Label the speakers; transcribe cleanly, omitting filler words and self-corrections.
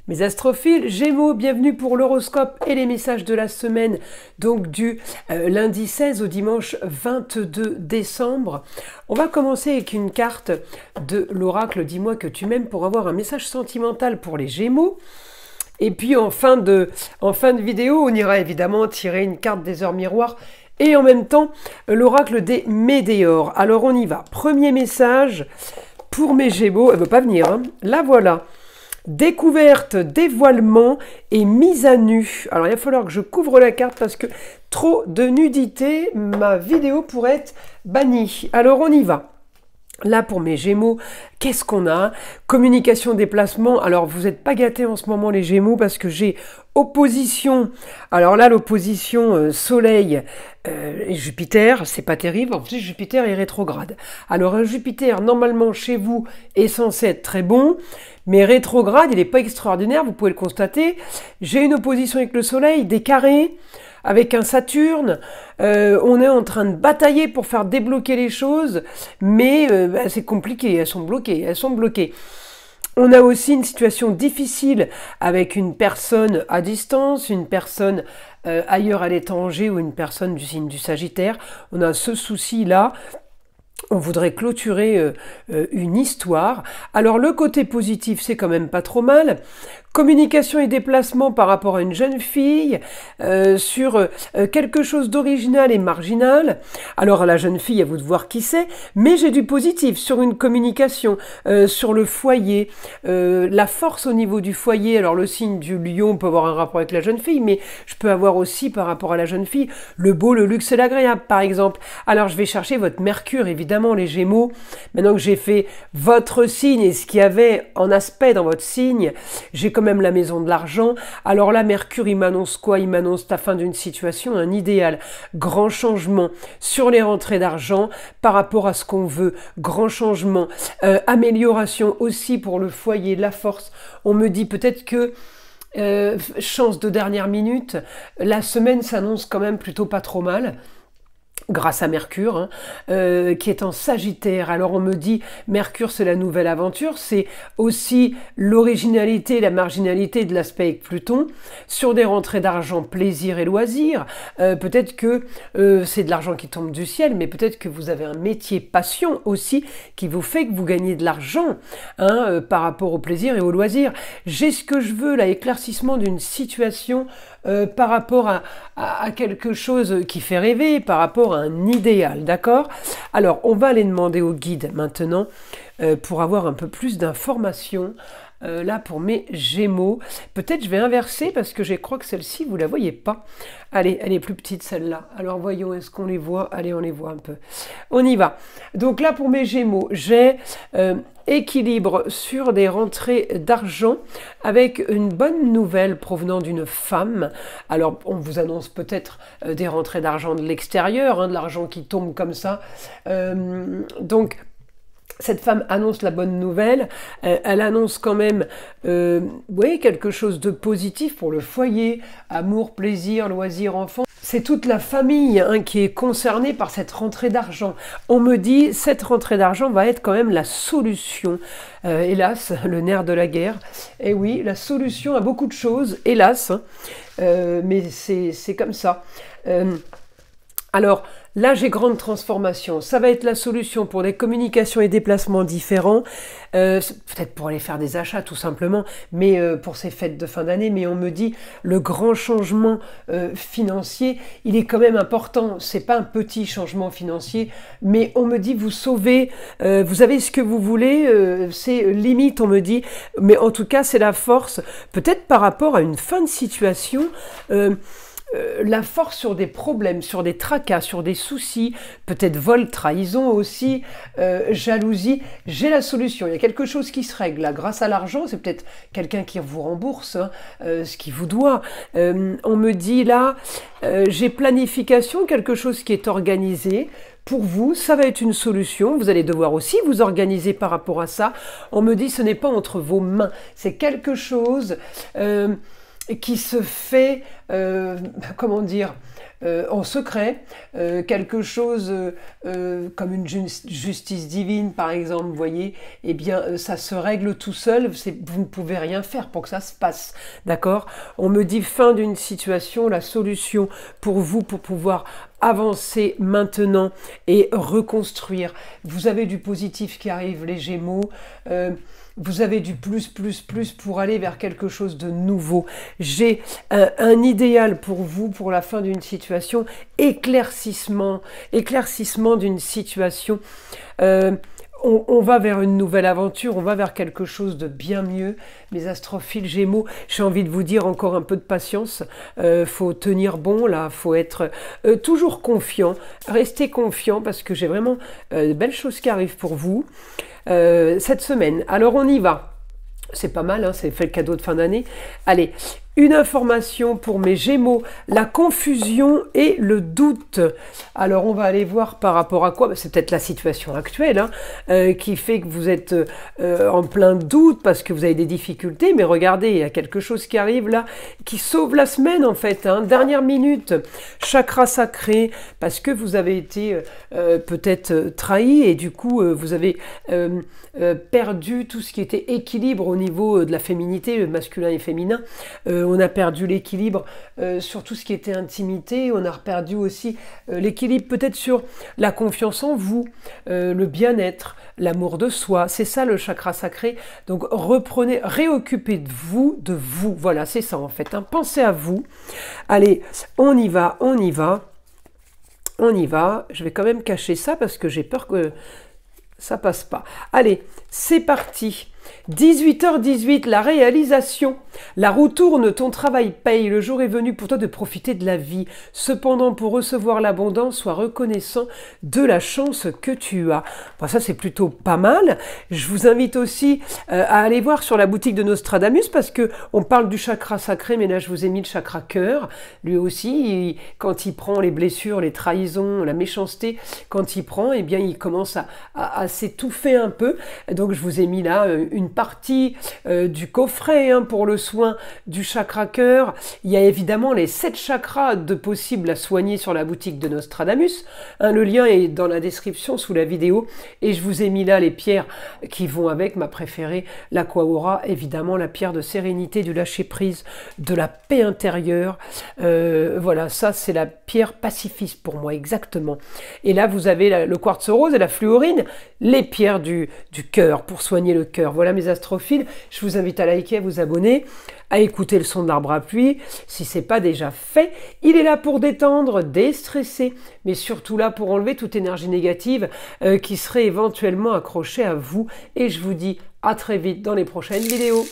Speaker 1: Mes astrophiles, Gémeaux, bienvenue pour l'horoscope et les messages de la semaine, donc du lundi 16 au dimanche 22 décembre. On va commencer avec une carte de l'oracle Dis-moi que tu m'aimes pour avoir un message sentimental pour les Gémeaux. Et puis en fin de vidéo, on ira évidemment tirer une carte des heures miroirs et en même temps l'oracle des Météores. Alors on y va. Premier message pour mes Gémeaux. Elle ne veut pas venir, hein. La voilà. Découverte, dévoilement et mise à nu. Alors il va falloir que je couvre la carte parce que trop de nudité, ma vidéo pourrait être bannie. Alors on y va. Là pour mes Gémeaux, qu'est-ce qu'on a? Communication, déplacement. Alors vous n'êtes pas gâtés en ce moment les Gémeaux parce que j'ai opposition. Alors là l'opposition Soleil et Jupiter, c'est pas terrible. En plus Jupiter est rétrograde. Alors un Jupiter normalement chez vous est censé être très bon, mais rétrograde il n'est pas extraordinaire, vous pouvez le constater. J'ai une opposition avec le Soleil, des carrés. Avec un Saturne, on est en train de batailler pour faire débloquer les choses, mais c'est compliqué, elles sont bloquées. On a aussi une situation difficile avec une personne à distance, une personne ailleurs à l'étranger ou une personne du signe du Sagittaire. On a ce souci-là. On voudrait clôturer une histoire. Alors le côté positif, c'est quand même pas trop mal. Communication et déplacement par rapport à une jeune fille sur quelque chose d'original et marginal. Alors la jeune fille, à vous de voir qui c'est, mais j'ai du positif sur une communication, sur le foyer, la force au niveau du foyer. Alors le signe du lion peut avoir un rapport avec la jeune fille, mais je peux avoir aussi par rapport à la jeune fille le beau, le luxe et l'agréable par exemple. Alors je vais chercher votre Mercure, évidemment les Gémeaux. Maintenant que j'ai fait votre signe et ce qu'il y avait en aspect dans votre signe, j'ai quand même la maison de l'argent. Alors là, Mercure, il m'annonce quoi? Il m'annonce la fin d'une situation, un idéal. Grand changement sur les rentrées d'argent par rapport à ce qu'on veut. Grand changement. Amélioration aussi pour le foyer, la force. On me dit peut-être que chance de dernière minute, la semaine s'annonce quand même plutôt pas trop mal. Grâce à Mercure, hein, qui est en Sagittaire. Alors on me dit, Mercure c'est la nouvelle aventure, c'est aussi l'originalité, la marginalité de l'aspect avec Pluton, sur des rentrées d'argent, plaisir et loisirs. Peut-être que c'est de l'argent qui tombe du ciel, mais peut-être que vous avez un métier passion aussi, qui vous fait que vous gagnez de l'argent hein, par rapport au plaisir et au loisir. J'ai ce que je veux, là, éclaircissement d'une situation par rapport à quelque chose qui fait rêver, par rapport à un idéal, d'accord? Alors, on va aller demander au guide maintenant pour avoir un peu plus d'informations. Là, pour mes Gémeaux, peut-être je vais inverser parce que je crois que celle-ci, vous la voyez pas. Allez, elle est plus petite celle-là. Alors voyons, est-ce qu'on les voit? Allez, on les voit un peu. On y va. Donc là, pour mes Gémeaux, j'ai équilibre sur des rentrées d'argent avec une bonne nouvelle provenant d'une femme. Alors, on vous annonce peut-être des rentrées d'argent de l'extérieur, hein, de l'argent qui tombe comme ça. Donc, cette femme annonce la bonne nouvelle, elle annonce quand même oui, quelque chose de positif pour le foyer, amour, plaisir, loisirs, enfants. C'est toute la famille hein, qui est concernée par cette rentrée d'argent. On me dit, cette rentrée d'argent va être quand même la solution. Hélas, le nerf de la guerre. Et oui, la solution à beaucoup de choses, hélas. Hein, mais c'est comme ça. Alors, là, j'ai grande transformation. Ça va être la solution pour des communications et déplacements différents. Peut-être pour aller faire des achats, tout simplement, mais pour ces fêtes de fin d'année. Mais on me dit, le grand changement financier, il est quand même important. C'est pas un petit changement financier, mais on me dit, vous sauvez, vous avez ce que vous voulez. C'est limite, on me dit. Mais en tout cas, c'est la force. Peut-être par rapport à une fin de situation... la force sur des problèmes, sur des tracas, sur des soucis, peut-être vol, trahison aussi, jalousie, j'ai la solution. Il y a quelque chose qui se règle là, grâce à l'argent, c'est peut-être quelqu'un qui vous rembourse hein, ce qu'il vous doit. On me dit là, j'ai planification, quelque chose qui est organisé. Pour vous, ça va être une solution. Vous allez devoir aussi vous organiser par rapport à ça. On me dit, ce n'est pas entre vos mains. C'est quelque chose qui se fait comment dire, en secret, quelque chose comme une justice divine par exemple, vous voyez, eh bien ça se règle tout seul, vous ne pouvez rien faire pour que ça se passe, d'accord? On me dit fin d'une situation, la solution pour vous, pour pouvoir avancer maintenant et reconstruire. Vous avez du positif qui arrive, les Gémeaux. Vous avez du plus pour aller vers quelque chose de nouveau. J'ai un idéal pour vous, pour la fin d'une situation, éclaircissement d'une situation. On va vers une nouvelle aventure, on va vers quelque chose de bien mieux. Mes astrophiles Gémeaux, j'ai envie de vous dire encore un peu de patience. Faut tenir bon là, faut être toujours confiant. Restez confiant parce que j'ai vraiment de belles choses qui arrivent pour vous cette semaine. Alors on y va. C'est pas mal, hein, c'est fait le cadeau de fin d'année. Allez, une information pour mes Gémeaux, la confusion et le doute. Alors on va aller voir par rapport à quoi, c'est peut-être la situation actuelle hein, qui fait que vous êtes en plein doute parce que vous avez des difficultés, mais regardez, il y a quelque chose qui arrive là, qui sauve la semaine en fait, hein, dernière minute, chakra sacré, parce que vous avez été peut-être trahi et du coup vous avez perdu tout ce qui était équilibre au niveau de la féminité, le masculin et féminin. On a perdu l'équilibre sur tout ce qui était intimité, on a perdu aussi l'équilibre peut-être sur la confiance en vous, le bien-être, l'amour de soi, c'est ça le chakra sacré. Donc reprenez, réoccupez de vous, voilà c'est ça en fait, hein. Pensez à vous. Allez, on y va, je vais quand même cacher ça parce que j'ai peur que ça passe pas. Allez, c'est parti. 18h18, la réalisation. La roue tourne, ton travail paye. Le jour est venu pour toi de profiter de la vie. Cependant, pour recevoir l'abondance, sois reconnaissant de la chance que tu as. Bon, ça, c'est plutôt pas mal. Je vous invite aussi à aller voir sur la boutique de Nostradamus parce que on parle du chakra sacré, mais là, je vous ai mis le chakra cœur. Lui aussi, quand il prend les blessures, les trahisons, la méchanceté, quand il prend, eh bien, il commence à s'étouffer un peu. Donc, je vous ai mis là une partie du coffret hein, pour le soin du chakra cœur. Il y a évidemment les 7 chakras de possibles à soigner sur la boutique de Nostradamus. Hein, le lien est dans la description sous la vidéo et je vous ai mis là les pierres qui vont avec, ma préférée, l'Aquaora, évidemment la pierre de sérénité, du lâcher prise, de la paix intérieure. Voilà, ça c'est la pierre pacifiste pour moi, exactement. Et là vous avez le quartz rose et la fluorine, les pierres du cœur pour soigner le cœur. Voilà mes astrophiles, je vous invite à liker, à vous abonner, à écouter le son de l'arbre à pluie, si ce n'est pas déjà fait. Il est là pour détendre, déstresser, mais surtout là pour enlever toute énergie négative qui serait éventuellement accrochée à vous. Et je vous dis à très vite dans les prochaines vidéos.